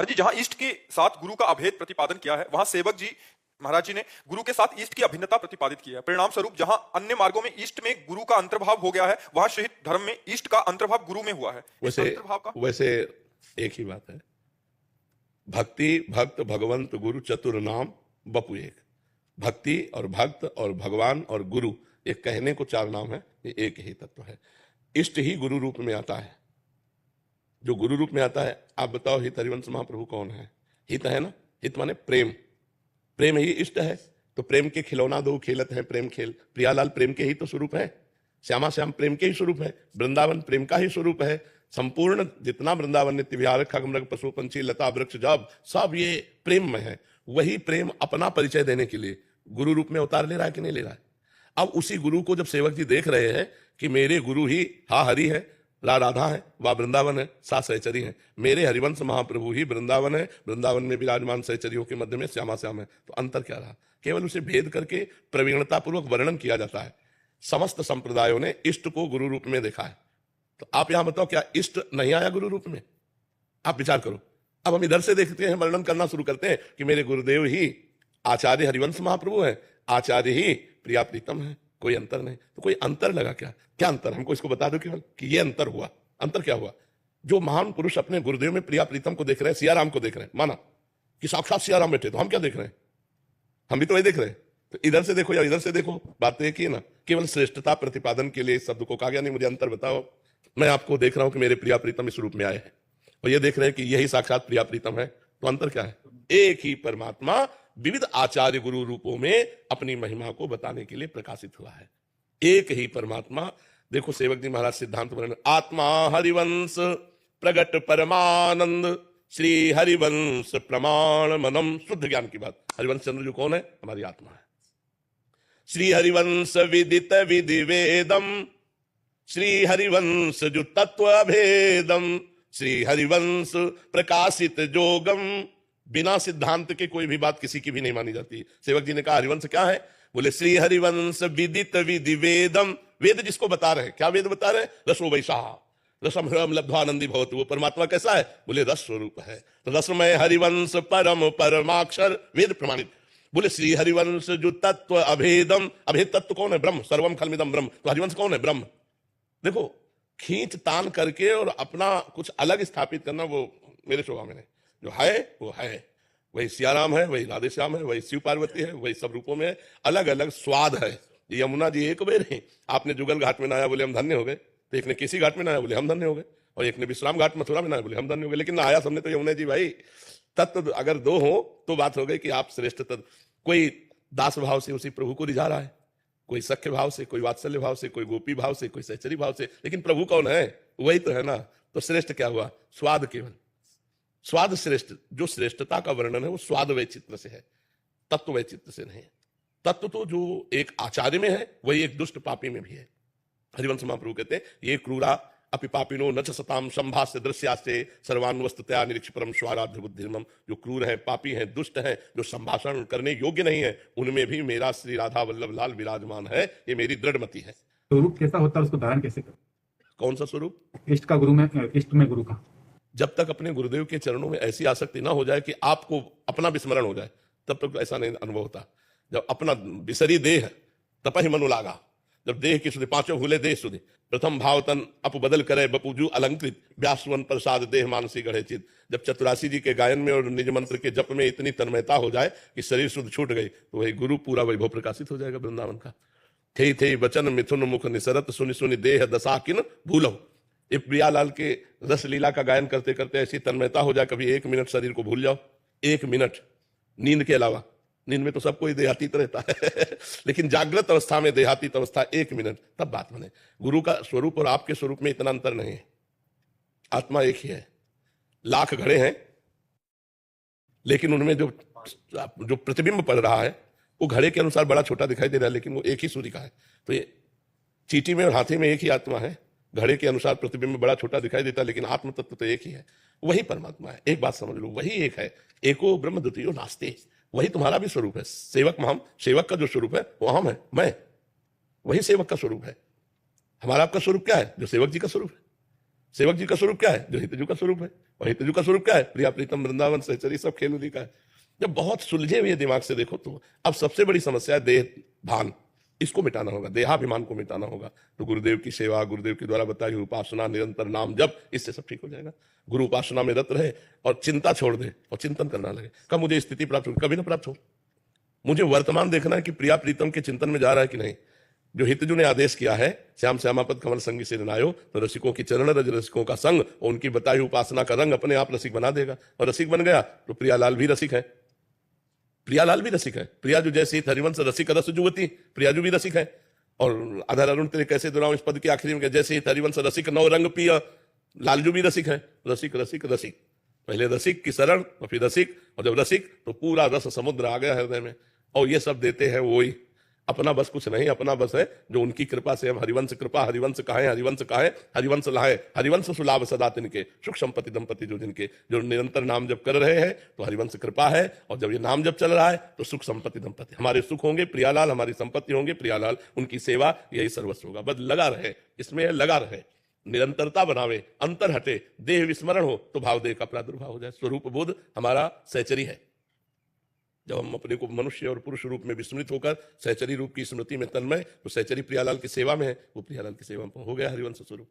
महाराज जी, जहां इष्ट के साथ गुरु का अभेद प्रतिपादन किया है, वहां सेवक जी महाराज जी ने गुरु के साथ इष्ट की अभिन्नता प्रतिपादित की है। परिणाम स्वरूप जहां अन्य मार्गों में इष्ट में गुरु का अंतर्भाव हो गया है, वहां शहीद धर्म में इष्ट का अंतर्भाव गुरु में हुआ है। इस अंतर्भाव का वैसे एक ही बात है, भक्ति भक्त भगवंत गुरु चतुर नाम बपु एक। भक्ति और भक्त और भगवान और गुरु, एक कहने को चार नाम है, ये एक ही तत्व है। इष्ट ही गुरु रूप में आता है। जो गुरु रूप में आता है, आप बताओ हित हरिवंश महाप्रभु कौन है? हित है ना, हित माने प्रेम, प्रेम ही इष्ट है। तो प्रेम के खिलौना दो खेलत है प्रेम खेल, प्रियालाल प्रेम के ही तो स्वरूप है, श्यामा श्याम प्रेम के ही स्वरूप है, वृंदावन प्रेम का ही स्वरूप है। संपूर्ण जितना वृंदावन नित्य विहार खगमृग पशु पंछी लता वृक्ष जब सब ये प्रेम में है। वही प्रेम अपना परिचय देने के लिए गुरु रूप में उतार ले रहा है कि नहीं ले रहा है? अब उसी गुरु को जब सेवक जी देख रहे हैं कि मेरे गुरु ही हा हरि है, ला राधा है, वा वृंदावन है, सा सहचरी है, मेरे हरिवंश महाप्रभु ही वृंदावन है, वृंदावन में विराजमान सहचरियों के मध्य में श्यामा श्याम है। तो अंतर क्या रहा? केवल उसे भेद करके प्रवीणता पूर्वक वर्णन किया जाता है। समस्त संप्रदायों ने इष्ट को गुरु रूप में देखा है। तो आप यहां बताओ, क्या इष्ट नहीं आया गुरु रूप में? आप विचार करो। अब हम इधर से देखते हैं, वर्णन करना शुरू करते हैं कि मेरे गुरुदेव ही आचार्य हरिवंश महाप्रभु है, आचार्य ही प्रिया प्रीतम है, कोई अंतर नहीं। तो कोई अंतर लगा क्या? क्या अंतर? हमको इसको बता दो केवल कि ये अंतर हुआ। अंतर क्या हुआ? जो महान पुरुष अपने गुरुदेव में प्रिया प्रीतम को देख रहे हैं, सियाराम को देख रहे हैं, माना कि साक्षात सियाराम बैठे, तो हम क्या देख रहे हैं? हम भी तो वही देख रहे हैं। तो इधर से देखो या इधर से देखो, बात तो एक ही है ना। केवल श्रेष्ठता प्रतिपादन के लिए इस शब्द को कहा गया, नहीं मुझे अंतर बताओ। मैं आपको देख रहा हूं कि मेरे प्रिया प्रीतम इस रूप में आए हैं, और ये देख रहे हैं कि यही साक्षात प्रिया प्रीतम है। तो अंतर क्या है? एक ही परमात्मा विविध आचार्य गुरु रूपों में अपनी महिमा को बताने के लिए प्रकाशित हुआ है। एक ही परमात्मा। देखो सेवक जी महाराज सिद्धांत वर्णन, आत्मा हरिवंश प्रगट परमानंद श्री हरिवंश प्रमाण मनम। शुद्ध ज्ञान की बात। हरिवंश चंद्र जो कौन है? हमारी आत्मा है। श्री हरिवंश विदित विधि वेदम, श्री हरिवंश जो तत्व अभेदम, श्री हरिवंश प्रकाशित जोगम। बिना सिद्धांत के कोई भी बात किसी की भी नहीं मानी जाती। सेवक जी ने कहा हरिवंश क्या है? बोले श्री हरिवंश विदित विधि वेदम। वेद जिसको बता रहे हैं, क्या वेद बता रहे हैं? रसो वैशाह रसम हृम लब्ध्वानंदी भवतु। वो परमात्मा कैसा है? बोले रस स्वरूप है। तो रसमय हरिवंश परम परमाक्षर, वेद प्रमाणित। बोले श्री हरिवंश जो तत्व अभेदम। अभेद तत्व कौन है? ब्रह्म। सर्वम खलमिदम ब्रह्म। तो हरिवंश कौन है? ब्रह्म। देखो, खींच तान करके और अपना कुछ अलग स्थापित करना वो मेरे स्वभाव में नहीं। जो है वो है, वही सियाराम है, वही राधे श्याम है, वही शिव पार्वती है, वही सब रूपों में है। अलग अलग स्वाद है। यमुना जी एक बेर है, आपने जुगल घाट में नहाया, बोले हम धन्य हो गए। तो एक ने किसी घाट में नहाया, बोले हम धन्य हो गए। और एक ने विश्राम घाट मथुरा में नहाया, बोले हम धन्य हो गए। लेकिन नहाया सबने तो यमुना जी भाई। तत्व अगर दो हो तो बात हो गई कि आप श्रेष्ठ तत्व। कोई दास भाव से उसी प्रभु को रिझा रहा है, कोई सख्य भाव से, कोई वात्सल्य भाव से, कोई गोपी भाव से, कोई सहचरी भाव से। लेकिन प्रभु कौन है? वही तो है ना। तो श्रेष्ठ क्या हुआ? स्वाद केवल। स्वाद श्रेष्ठ। जो श्रेष्ठता का वर्णन है वो स्वाद वैचित्र से है, तत्व वैचित्र से नहीं। तत्व तो जो एक आचार्य में है वही एक दुष्ट पापी में भी है। हरिवंश महाप्रभु कहते हैं ये क्रूरा अपि पापिनो न च सताम संभाष्य दृश्यास्ते सर्वान् वस्तुतया निरीक्ष परम स्वाराध्य बुद्धिर्मम। जो क्रूर है, पापी हैं, दुष्ट हैं, जो संभाषण करने योग्य नहीं है, उनमें भी मेरा श्री राधा वल्लभ लाल विराजमान है। ये मेरी दृढ़ मति है। स्वरूप कैसा होता है, उसको धारण कैसे करें? कौन सा स्वरूप? इष्ट का गुरु में, इष्ट में गुरु का। जब तक अपने गुरुदेव के चरणों में ऐसी आसक्ति ना हो जाए कि आपको अपना विस्मरण हो जाए, तब तक ऐसा नहीं अनुभव होता। जब अपना विसरी देह तप ही मनु लागा। जब देह की सुधि पांचों भूले देह सुधि, प्रथम भाव तन अप बदल करे बपुजू अलंकृत, व्यासवन प्रसाद देह मानसी गढ़े चित। जब चतुरासी जी के गायन में और निज मंत्र के जप में इतनी तन्मयता हो जाए कि शरीर शुद्ध छूट गई, तो वही गुरु पूरा वैभव प्रकाशित हो जाएगा वृंदावन का। थे थे वचन मिथुन मुख निसरत, सुनि सुनि देह दशा किन भूलो। ये प्रियालाल के रस लीला का गायन करते करते ऐसी तन्मयता हो जाए, कभी 1 मिनट शरीर को भूल जाओ। 1 मिनट नींद के अलावा। नींद में तो सब कोई देहातीत रहता है लेकिन जागृत अवस्था में देहातीत अवस्था 1 मिनट, तब बात बने। गुरु का स्वरूप और आपके स्वरूप में इतना अंतर नहीं है। आत्मा एक ही है। लाख घड़े हैं, लेकिन उनमें जो प्रतिबिंब पड़ रहा है वो घड़े के अनुसार बड़ा छोटा दिखाई दे रहा है, लेकिन वो एक ही सूर्य का है। तो ये चींटी में और हाथी में एक ही आत्मा है। घड़े के अनुसार प्रतिबिंब बड़ा छोटा दिखाई देता है, लेकिन आत्म तत्व तो एक ही है। वही परमात्मा है। एक बात समझ लो, वही एक है। एको ब्रह्म द्वितीयो नास्ति। वही तुम्हारा भी स्वरूप है। सेवक में हम, सेवक का जो स्वरूप है वो हम है, मैं। वही सेवक का स्वरूप है। हमारा आपका स्वरूप क्या है? जो सेवक जी का स्वरूप है। सेवक जी का स्वरूप क्या है? जो हितजू का स्वरूप है। और हितजू का स्वरूप क्या है? प्रिया प्रीतम वृंदावन सहचरी सब खेल उन्हीं का है। जब बहुत सुलझे हुए दिमाग से देखो तो अब सबसे बड़ी समस्या है देह भान, इसको मिटाना होगा, देहाभिमान को मिटाना होगा। तो गुरुदेव की सेवा, गुरुदेव के द्वारा बताई हुई उपासना, निरंतर नाम जप, इससे सब ठीक हो जाएगा। गुरु उपासना में रत रहे और चिंता छोड़ दे और चिंतन करना लगे। कब मुझे स्थिति प्राप्त हो? कभी ना प्राप्त हो। मुझे वर्तमान देखना है कि प्रिया प्रीतम के चिंतन में जा रहा है कि नहीं। जो हितजू ने आदेश किया है श्याम श्यामापद कमल संगी से नायो, तो रसिकों की चरण रज रसिकों का संग और उनकी बताई हुई उपासना का रंग अपने आप रसिक बना देगा। और रसिक बन गया तो प्रियालाल भी रसिक है, प्रियालाल भी रसिक है। प्रिया जो जैसी हरिवंश रसिक रस जुवती, प्रियाजू भी रसिक है। और अधर अरुण तेरे कैसे दुराऊं इस पद के आखिरी में, जैसे ही हरिवंश रसिक नौ रंग पिया, लालजू भी रसिक है। रसिक रसिक रसिक, पहले रसिक की शरण और फिर रसिक, और जब रसिक तो पूरा रस समुद्र आ गया हृदय में। और ये सब देते हैं वही, अपना बस कुछ नहीं, अपना बस है जो उनकी कृपा से हम हरिवंश कृपा, हरिवंश कहां, हरिवंश कहां, हरिवंश लाए, हरिवंश सुलाभ सदा तिनके, सुख संपत्ति दंपति जो जिनके, जो निरंतर नाम जप कर रहे हैं तो हरिवंश कृपा है। और जब ये नाम जप चल रहा है तो सुख संपत्ति दंपति, हमारे सुख होंगे प्रियालाल, हमारी संपत्ति होंगे प्रियालाल, उनकी सेवा यही सर्वस्व होगा। बस लगा रहे, इसमें लगा रहे, निरंतरता बनावे, अंतर हटे, देह विस्मरण हो तो भाव देह का प्रादुर्भाव हो जाए। स्वरूप बोध हमारा सहचरी है। जब हम अपने को मनुष्य और पुरुष रूप में विस्मृत होकर सहचरी रूप की स्मृति में तन्मय, तो सहचरी प्रियालाल की सेवा में है, वो प्रियालाल की सेवा में हो गया हरिवंश स्वरूप।